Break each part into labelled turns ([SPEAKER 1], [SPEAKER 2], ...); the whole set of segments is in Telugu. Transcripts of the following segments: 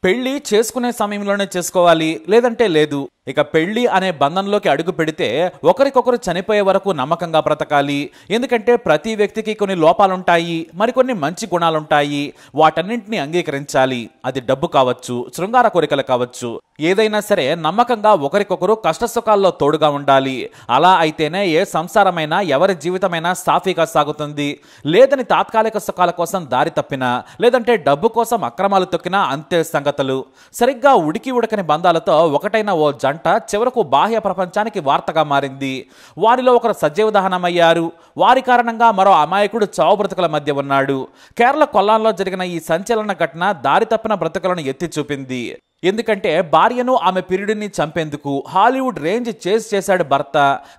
[SPEAKER 1] పెళ్లి చేసుకునే సమయంలోనే చేసుకోవాలి, లేదంటే లేదు. ఇక పెళ్లి అనే బంధంలోకి అడుగు పెడితే ఒకరికొకరు చనిపోయే వరకు నమ్మకంగా బ్రతకాలి. ఎందుకంటే ప్రతి వ్యక్తికి కొన్ని లోపాలుంటాయి, మరికొన్ని మంచి గుణాలుంటాయి. వాటన్నింటినీ అంగీకరించాలి. అది డబ్బు కావచ్చు, శృంగార కోరికలు కావచ్చు, ఏదైనా సరే నమ్మకంగా ఒకరికొకరు కష్టసుఖాల్లో తోడుగా ఉండాలి. అలా అయితేనే ఏ సంసారమైనా ఎవరి జీవితమైనా సాఫీగా సాగుతుంది. లేదని తాత్కాలిక సుఖాల కోసం దారి తప్పినా, లేదంటే డబ్బు కోసం అక్రమాలు తొక్కినా అంతే సంగతులు. సరిగ్గా ఉడికి ఉడకని బంధాలతో ఒకటైన ఓ జంట చివరకు బాహ్య ప్రపంచానికి వార్తగా మారింది. వారిలో ఒకరు సజీవదహనమయ్యారు. వారి కారణంగా మరో అమాయకుడు చావు బ్రతుకుల మధ్య ఉన్నాడు. కేరళ కొల్లాంలో జరిగిన ఈ సంచలన ఘటన దారి తప్పిన బ్రతుకులను ఎత్తి చూపింది. ఎందుకంటే భార్యను ఆమె పీరియడ్ని చంపేందుకు హాలీవుడ్ రేంజ్ చేశాడు భర్త.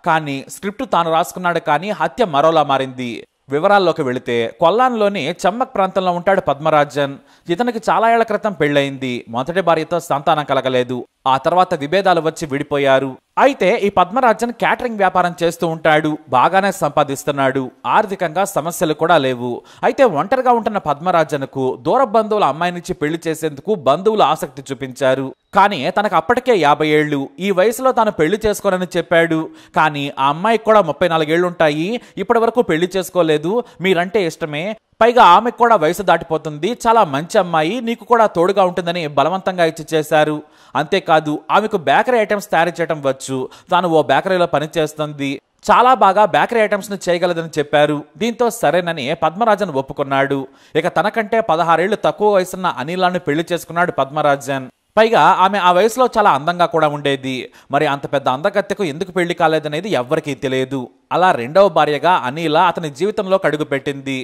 [SPEAKER 1] కానీ స్క్రిప్ట్ తాను రాసుకున్నాడు, కానీ హత్య మరోలా మారింది. వివరాల్లోకి వెళితే కొల్లాన్లోని చమ్మక్ ప్రాంతంలో ఉంటాడు పద్మరాజన్. ఇతనికి చాలా ఏళ్ల క్రితం పెళ్లయింది. మొదటి భార్యతో సంతానం కలగలేదు. ఆ తర్వాత విభేదాలు వచ్చి విడిపోయారు. అయితే ఈ పద్మరాజన్ క్యాటరింగ్ వ్యాపారం చేస్తూ ఉంటాడు. బాగానే సంపాదిస్తున్నాడు. ఆర్థికంగా సమస్యలు కూడా లేవు. అయితే ఒంటరిగా ఉంటున్న పద్మరాజన్కు దూర బంధువుల అమ్మాయినిచ్చి పెళ్లి చేసేందుకు బంధువులు ఆసక్తి చూపించారు. కానీ తనకు అప్పటికే 50 ఏళ్లు. ఈ వయసులో తాను పెళ్లి చేసుకోనని చెప్పాడు. కానీ ఆ అమ్మాయికి కూడా 34 ఏళ్లుంటాయి. ఇప్పటి వరకు పెళ్లి చేసుకోలేదు. మీరంటే ఇష్టమే, పైగా ఆమెకు కూడా వయసు దాటిపోతుంది, చాలా మంచి అమ్మాయి, నీకు కూడా తోడుగా ఉంటుందని బలవంతంగా ఇచ్చి చేశారు. అంతేకాదు ఆమెకు బేకరీ ఐటమ్స్ తయారు చేయడం వచ్చు. తాను ఓ బేకరీలో పనిచేస్తుంది. చాలా బాగా బేకరీ ఐటమ్స్ ను చేయగలదని చెప్పారు. దీంతో సరేనని పద్మరాజన్ ఒప్పుకున్నాడు. ఇక తనకంటే 16 ఏళ్లు తక్కువ వయసున్న అనిలాను పెళ్లి చేసుకున్నాడు పద్మరాజన్. పైగా ఆమె ఆ వయసులో చాలా అందంగా కూడా ఉండేది. మరి అంత పెద్ద అందగత్తెకు ఎందుకు పెళ్లి కాలేదనేది ఎవ్వరికీ తెలియదు. అలా రెండవ భార్యగా అనిల అతని జీవితంలోకి అడుగుపెట్టింది.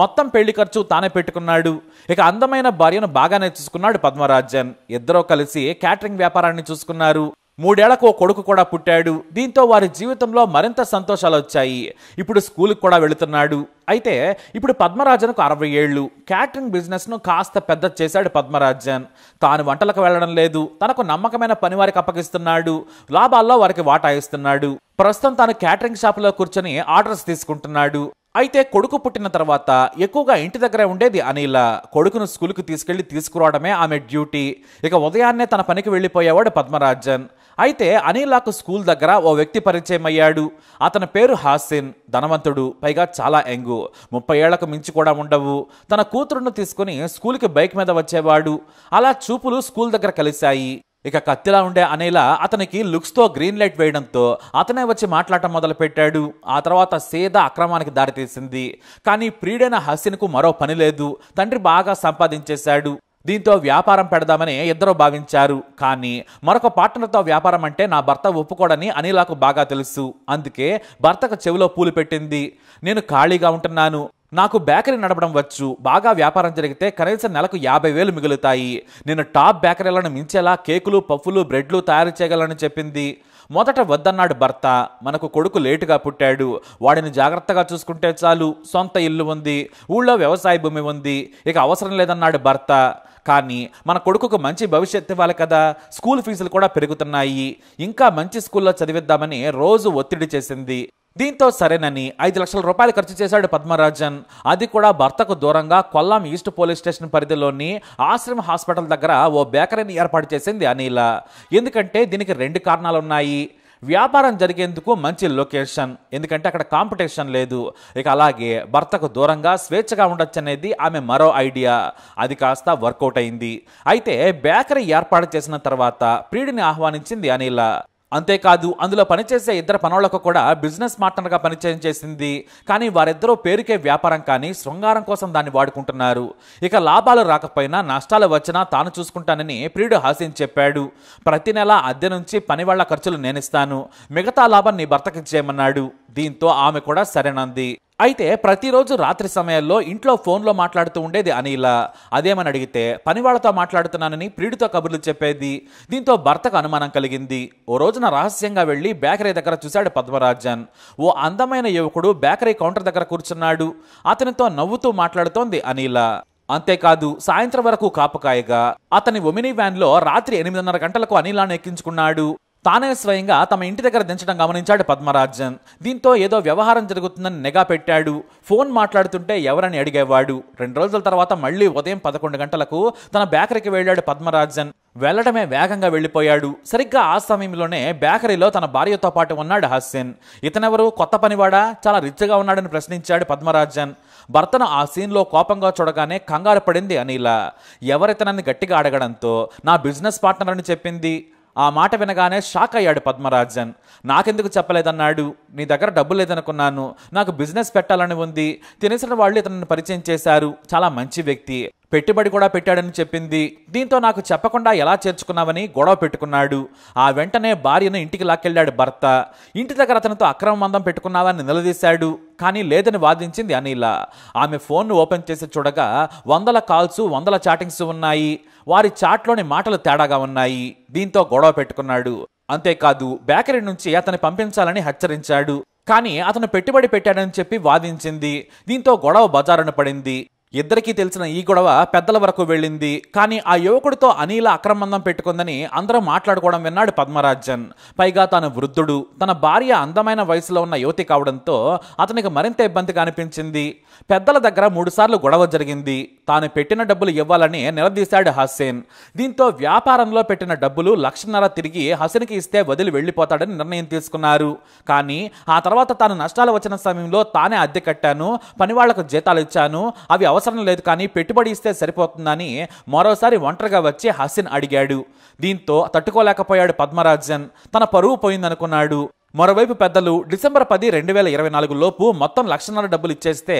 [SPEAKER 1] మొత్తం పెళ్లి ఖర్చు తానే పెట్టుకున్నాడు. ఇక అందమైన భార్యను బాగానే చూసుకున్నాడు పద్మరాజన్. ఇద్దరూ కలిసి క్యాటరింగ్ వ్యాపారాన్ని చూసుకున్నారు. 3 ఏళ్లకు ఓ కొడుకు కూడా పుట్టాడు. దీంతో వారి జీవితంలో మరింత సంతోషాలు వచ్చాయి. ఇప్పుడు స్కూల్కి కూడా వెళుతున్నాడు. అయితే ఇప్పుడు పద్మరాజన్కు 60 ఏళ్లు. క్యాటరింగ్ బిజినెస్ను కాస్త పెద్ద చేశాడు పద్మరాజన్. తాను వంటలకు వెళ్లడం లేదు. తనకు నమ్మకమైన పని వారికి అప్పగిస్తున్నాడు. లాభాల్లో వారికి వాటా ఇస్తున్నాడు. ప్రస్తుతం తాను క్యాటరింగ్ షాపులో కూర్చొని ఆర్డర్స్ తీసుకుంటున్నాడు. అయితే కొడుకు పుట్టిన తర్వాత ఎక్కువగా ఇంటి దగ్గరే ఉండేది అనిల. కొడుకును స్కూల్కి తీసుకురావడమే ఆమె డ్యూటీ. ఇక ఉదయాన్నే తన పనికి వెళ్ళిపోయేవాడు పద్మరాజన్. అయితే అనిలకు స్కూల్ దగ్గర ఓ వ్యక్తి పరిచయం అయ్యాడు. అతని పేరు హాసిన్. ధనవంతుడు, పైగా చాలా యంగు. 30 ఏళ్లకు మించి కూడా ఉండవు. తన కూతురును తీసుకుని స్కూల్కి బైక్ మీద వచ్చేవాడు. అలా చూపులు స్కూల్ దగ్గర కలిశాయి. ఇక కత్తిలా ఉండే అనిల అతనికి లుక్స్తో గ్రీన్ లైట్ వేయడంతో అతనే వచ్చి మాట్లాడటం మొదలుపెట్టాడు. ఆ తర్వాత సీదా అక్రమానికి దారితీసింది. కానీ ప్రియుడైన హసిన్కు మరో పని లేదు. తండ్రి బాగా సంపాదించేశాడు. దీంతో వ్యాపారం పెడదామని ఇద్దరు భావించారు. కానీ మరొక పార్ట్నర్తో వ్యాపారం అంటే నా భర్త ఒప్పుకోడని అనిలకు బాగా తెలుసు. అందుకే భర్తకు చెవిలో పూలు పెట్టింది. నేను ఖాళీగా ఉంటున్నాను, నాకు బేకరీ నడపడం వచ్చు, బాగా వ్యాపారం జరిగితే కనీసం నెలకు 50,000 మిగులుతాయి, నేను టాప్ బేకరీలను మించేలా కేకులు, పఫ్ఫులు, బ్రెడ్లు తయారు చేయగలని చెప్పింది. మొదట వద్దన్నాడు భర్త. మనకు కొడుకు లేటుగా పుట్టాడు, వాడిని జాగ్రత్తగా చూసుకుంటే చాలు, సొంత ఇల్లు ఉంది, ఊళ్ళో వ్యవసాయ భూమి ఉంది, ఇక అవసరం లేదన్నాడు భర్త. కానీ మన కొడుకుకు మంచి భవిష్యత్తు ఇవ్వాలి కదా, స్కూల్ ఫీజులు కూడా పెరుగుతున్నాయి, ఇంకా మంచి స్కూల్లో చదివిద్దామని రోజు ఒత్తిడి చేసింది. దీంతో సరేనని 5 లక్షల రూపాయలు ఖర్చు చేశాడు పద్మరాజన్. అది కూడా భర్తకు దూరంగా కొల్లాం ఈస్ట్ పోలీస్ స్టేషన్ పరిధిలోని ఆశ్రమ హాస్పిటల్ దగ్గర ఓ బేకరీని ఏర్పాటు చేసింది అనిల. ఎందుకంటే దీనికి 2 కారణాలు ఉన్నాయి. వ్యాపారం జరిగేందుకు మంచి లొకేషన్, ఎందుకంటే అక్కడ కాంపిటీషన్ లేదు. ఇక అలాగే భర్తకు దూరంగా స్వేచ్ఛగా ఉండొచ్చనేది ఆమె మరో ఐడియా. అది కాస్త వర్కౌట్ అయింది. అయితే బేకరీ ఏర్పాటు చేసిన తర్వాత ప్రియుడిని ఆహ్వానించింది అనిల. అంతేకాదు అందులో పనిచేసే ఇద్దరు పనులకు కూడా బిజినెస్ పార్ట్నర్గా పరిచయం చేసింది. కానీ వారిద్దరూ పేరుకే వ్యాపారం, కానీ శృంగారం కోసం దాన్ని వాడుకుంటున్నారు. ఇక లాభాలు రాకపోయినా నష్టాలు వచ్చినా తాను చూసుకుంటానని ప్రియుడు హాసిన్ చెప్పాడు. ప్రతి నెల అద్దె నుంచి పనివాళ్ల ఖర్చులు నేనిస్తాను, మిగతా లాభం నీ భర్తకి ఇచ్చేయమన్నాడు. దీంతో ఆమె కూడా సరేనంది. అయితే ప్రతిరోజు రాత్రి సమయాల్లో ఇంట్లో ఫోన్లో మాట్లాడుతూ ఉండేది అనిల. అదేమని అడిగితే పనివాళ్లతో మాట్లాడుతున్నానని ప్రియుడితో కబుర్లు చెప్పేది. దీంతో భర్తకు అనుమానం కలిగింది. ఓ రోజున రహస్యంగా వెళ్లి బేకరీ దగ్గర చూశాడు పద్మరాజన్. ఓ అందమైన యువకుడు బేకరీ కౌంటర్ దగ్గర కూర్చున్నాడు. అతనితో నవ్వుతూ మాట్లాడుతోంది అనిల. అంతేకాదు సాయంత్రం వరకు కాపుకాయగా అతని ఒమినీ వ్యాన్ లో రాత్రి 8:30 గంటలకు అనిలాను ఎక్కించుకున్నాడు. తానే స్వయంగా తమ ఇంటి దగ్గర దించడం గమనించాడు పద్మరాజన్. దీంతో ఏదో వ్యవహారం జరుగుతుందని నిఘా పెట్టాడు. ఫోన్ మాట్లాడుతుంటే ఎవరని అడిగేవాడు. 2 రోజుల తర్వాత మళ్ళీ ఉదయం 11 గంటలకు తన బేకరీకి వెళ్ళాడు పద్మరాజన్. వెళ్లడమే వేగంగా వెళ్లిపోయాడు. సరిగ్గా ఆ సమయంలోనే బేకరీలో తన భార్యతో పాటు ఉన్నాడు హసీన్. ఇతనెవరు, కొత్త పనివాడా, చాలా రిచ్గా ఉన్నాడని ప్రశ్నించాడు పద్మరాజన్. భర్తను ఆ సీన్లో కోపంగా చూడగానే కంగారు పడింది అనిల. ఎవరితనని గట్టిగా అడగడంతో నా బిజినెస్ పార్ట్నర్ అని చెప్పింది. ఆ మాట వినగానే షాక్ అయ్యాడు పద్మరాజన్. నాకెందుకు చెప్పలేదన్నాడు. నీ దగ్గర డబ్బు లేదనుకున్నాను, నాకు బిజినెస్ పెట్టాలని ఉంది. తెలిసిన వాళ్ళు ఇతను పరిచయం చేశారు, చాలా మంచి వ్యక్తి, పెట్టుబడి కూడా పెట్టాడని చెప్పింది. దీంతో నాకు చెప్పకుండా ఎలా చేర్చుకున్నావని గొడవ పెట్టుకున్నాడు. ఆ వెంటనే భార్యను ఇంటికి లాక్కెళ్ళాడు భర్త. ఇంటి దగ్గర అతనితో అక్రమ బంధం పెట్టుకున్నావని నిలదీశాడు. కానీ లేదని వాదించింది అనిల. ఆమె ఫోన్ను ఓపెన్ చేసి చూడగా 100 కాల్స్ 100 చాటింగ్స్ ఉన్నాయి. వారి చాట్లోని మాటలు తేడాగా ఉన్నాయి. దీంతో గొడవ పెట్టుకున్నాడు. అంతేకాదు బేకరీ నుంచి అతన్ని పంపించాలని హెచ్చరించాడు. కానీ అతను పెట్టుబడి పెట్టాడని చెప్పి వాదించింది. దీంతో గొడవ బజారున పడింది. ఇద్దరికీ తెలిసిన ఈ గొడవ పెద్దల వరకు వెళ్ళింది. కానీ ఆ యువకుడితో అనిల అక్రమందం పెట్టుకుందని అందరూ మాట్లాడుకోవడం విన్నాడు పద్మరాజన్. పైగా తాను వృద్ధుడు, తన భార్య అందమైన వయసులో ఉన్న యువతి కావడంతో అతనికి మరింత ఇబ్బందిగా అనిపించింది. పెద్దల దగ్గర 3 సార్లు గొడవ జరిగింది. తాను పెట్టిన డబ్బులు ఇవ్వాలని నిలదీశాడు హసీన్. దీంతో వ్యాపారంలో పెట్టిన డబ్బులు 1,50,000 తిరిగి హసీన్కి ఇస్తే వదిలి వెళ్లిపోతాడని నిర్ణయం తీసుకున్నారు. కానీ ఆ తర్వాత తాను నష్టాలు వచ్చిన సమయంలో తానే అద్దె కట్టాను, పనివాళ్లకు జీతాలు ఇచ్చాను, అవి అవసరం లేదు, కానీ పెట్టుబడి ఇస్తే సరిపోతుందని మరోసారి ఒంటరిగా వచ్చి హసీన్ అడిగాడు. దీంతో తట్టుకోలేకపోయాడు పద్మరాజన్. తన పరువు పోయిందనుకున్నాడు. మరోవైపు పెద్దలు డిసెంబర్ 10, 2024 లోపు మొత్తం 1,50,000 డబ్బులు ఇచ్చేస్తే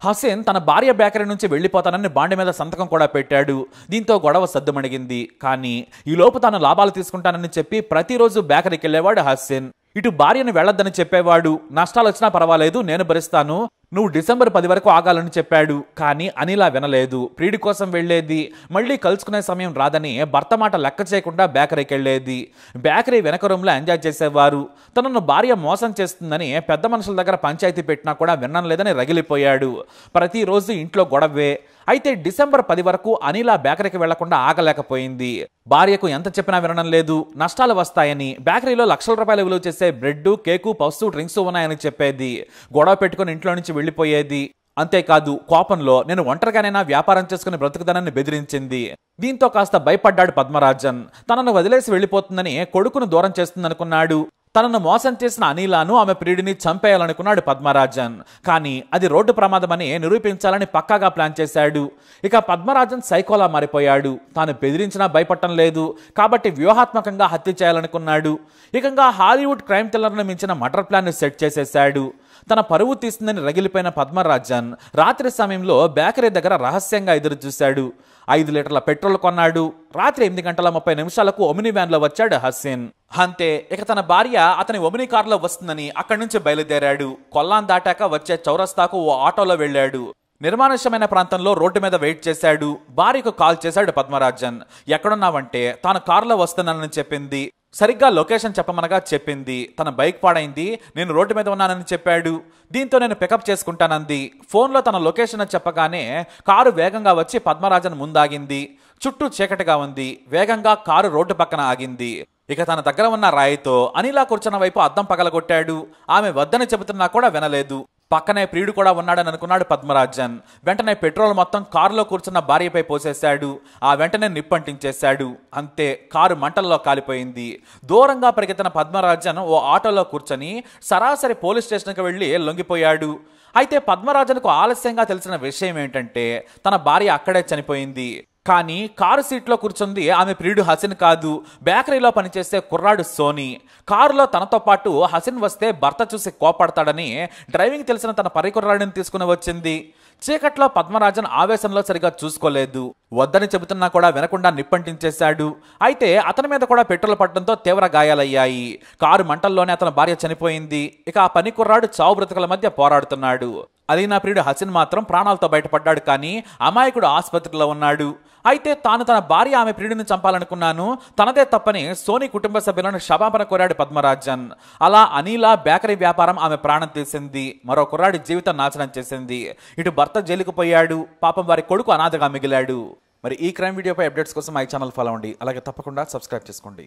[SPEAKER 1] హసీన్ తన భార్య బేకరీ నుంచి వెళ్లిపోతానని బాండ్ మీద సంతకం కూడా పెట్టాడు. దీంతో గొడవ సద్దుమణిగింది. కానీ ఈ లోపు తాను లాభాలు తీసుకుంటానని చెప్పి ప్రతిరోజు బేకరీకి వెళ్లేవాడు హసీన్. ఇటు భార్యను వెళ్లొద్దని చెప్పేవాడు. నష్టాలు వచ్చినా పర్వాలేదు, నేను భరిస్తాను, నువ్వు డిసెంబర్ 10 వరకు ఆగాలని చెప్పాడు. కానీ అనిల వినలేదు. ప్రియుడి కోసం వెళ్లేది. మళ్ళీ కలుసుకునే సమయం రాదని భర్త మాట లెక్క చేయకుండా బేకరీకి వెళ్లేది. బేకరీ వెనక రూమ్లో ఎంజాయ్ చేసేవారు. తనను భార్య మోసం చేస్తుందని పెద్ద మనుషుల దగ్గర పంచాయతీ పెట్టినా కూడా వినడం లేదని రగిలిపోయాడు. ప్రతిరోజు ఇంట్లో గొడవే. అయితే డిసెంబర్ 10 వరకు అనిల బేకరీకి వెళ్లకుండా ఆగలేకపోయింది. భార్యకు ఎంత చెప్పినా వినడం లేదు. నష్టాలు వస్తాయని, బేకరీలో ₹1,00,000 విలువ చేసే బ్రెడ్, కేకు, పఫ్స్, డ్రింక్స్ ఉన్నాయని చెప్పేది. గొడవ పెట్టుకుని ఇంట్లో నుంచి వెళ్లిపోయేది. అంతేకాదు కోపంలో నేను ఒంటరిగానైనా వ్యాపారం చేసుకుని బ్రతుకుదానని బెదిరించింది. దీంతో కాస్త భయపడ్డాడు పద్మరాజన్. తనను వదిలేసి వెళ్లిపోతుందని, కొడుకును దూరం చేస్తుందనుకున్నాడు. తనను మోసం చేసిన అనిలాను, ఆమె ప్రియుడిని చంపేయాలనుకున్నాడు పద్మరాజన్. కానీ అది రోడ్డు ప్రమాదమని నిరూపించాలని పక్కాగా ప్లాన్ చేశాడు. ఇక పద్మరాజన్ సైకోలా మారిపోయాడు. తాను బెదిరించినా భయపడటం లేదు కాబట్టి వ్యూహాత్మకంగా హత్య చేయాలనుకున్నాడు. ఏకంగా హాలీవుడ్ క్రైమ్ థ్రిల్లర్ను మించిన మర్డర్ ప్లాన్ సెట్ చేసేశాడు. తన పరువు తీస్తుందని రగిలిపోయిన పద్మరాజన్ రాత్రి సమయంలో బేకరీ దగ్గర రహస్యంగా ఎదురు చూశాడు. 5 లీటర్ల పెట్రోల్ కొన్నాడు. రాత్రి 8:30 ఒమిని వ్యాన్లో వచ్చాడు హసీన్. అంతే, ఇక తన భార్య అతని ఒమిని కారులో వస్తుందని అక్కడి నుంచి బయలుదేరాడు. కొల్లాన్ దాటాక వచ్చే చౌరస్తాకు ఓ ఆటోలో వెళ్ళాడు. నిర్మానుష్యమైన ప్రాంతంలో రోడ్డు మీద వెయిట్ చేశాడు. భార్యకు కాల్ చేశాడు పద్మరాజన్. ఎక్కడున్నావంటే తాను కారులో వస్తున్నానని చెప్పింది. సరిగ్గా లొకేషన్ చెప్పమనగా చెప్పింది. తన బైక్ పాడైంది, నేను రోడ్డు మీద ఉన్నానని చెప్పాడు. దీంతో నేను పికప్ చేసుకుంటానంది. ఫోన్లో తన లొకేషన్ చెప్పగానే కారు వేగంగా వచ్చి పద్మరాజన్ ముందాగింది. చుట్టూ చీకటిగా ఉంది. వేగంగా కారు రోడ్డు పక్కన ఆగింది. ఇక తన దగ్గర ఉన్న రాయితో అనిలా కూర్చున్న వైపు అద్దం పగలగొట్టాడు. ఆమె వద్దని చెబుతున్నా కూడా వినలేదు. పక్కనే ప్రియుడు కూడా ఉన్నాడని అనుకున్నాడు పద్మరాజన్. వెంటనే పెట్రోల్ మొత్తం కారులో కూర్చున్న భార్యపై పోసేశాడు. ఆ వెంటనే నిప్పంటించేశాడు. అంతే, కారు మంటల్లో కాలిపోయింది. దూరంగా పరిగెత్తిన పద్మరాజన్ ఓ ఆటోలో కూర్చొని సరాసరి పోలీస్ స్టేషన్కి వెళ్లి లొంగిపోయాడు. అయితే పద్మరాజన్కు ఆలస్యంగా తెలిసిన విషయం ఏంటంటే తన భార్య అక్కడే చనిపోయింది. కానీ కారు సీట్లో కూర్చుంది ఆమె ప్రియుడు హసీన్ కాదు, బేకరీలో పనిచేసే కుర్రాడు సోనీ. కారులో తనతో పాటు హసీన్ వస్తే భర్త చూసి కోపడతాడని డ్రైవింగ్ తెలిసిన తన పరికుర్రాడిని తీసుకుని వచ్చింది. చీకట్లో పద్మరాజన్ ఆవేశంలో సరిగా చూసుకోలేదు. వద్దని చెబుతున్నా కూడా వినకుండా నిప్పంటించేశాడు. అయితే అతని మీద కూడా పెట్రోల్ పడడంతో తీవ్ర గాయాలయ్యాయి. కారు మంటల్లోనే అతని భార్య చనిపోయింది. ఇక ఆ పని కుర్రాడు చావు బ్రతుకుల మధ్య పోరాడుతున్నాడు. అలీనా ప్రియుడు హసీన్ మాత్రం ప్రాణాలతో బయటపడ్డాడు. కానీ అమాయకుడు ఆసుపత్రిలో ఉన్నాడు. అయితే తాను తన భార్య ఆమె ప్రియుడిని చంపాలనుకున్నాను, తనదే తప్పని సోనీ కుటుంబ సభ్యులను క్షమాపణ కోరాడు పద్మరాజన్. అలా అనిలా బేకరీ వ్యాపారం ఆమె ప్రాణం తీసింది. మరో కుర్రాడి జీవితం నాశనం చేసింది. ఇటు భర్త జైలుకు పోయాడు. పాపం వారి కొడుకు అనాథగా మిగిలాడు. మరి ఈ క్రైమ్ వీడియోపై అప్డేట్స్ కోసం ఈ ఛానల్ ఫాలో అవ్వండి. అలాగే తప్పకుండా సబ్స్క్రైబ్ చేసుకోండి.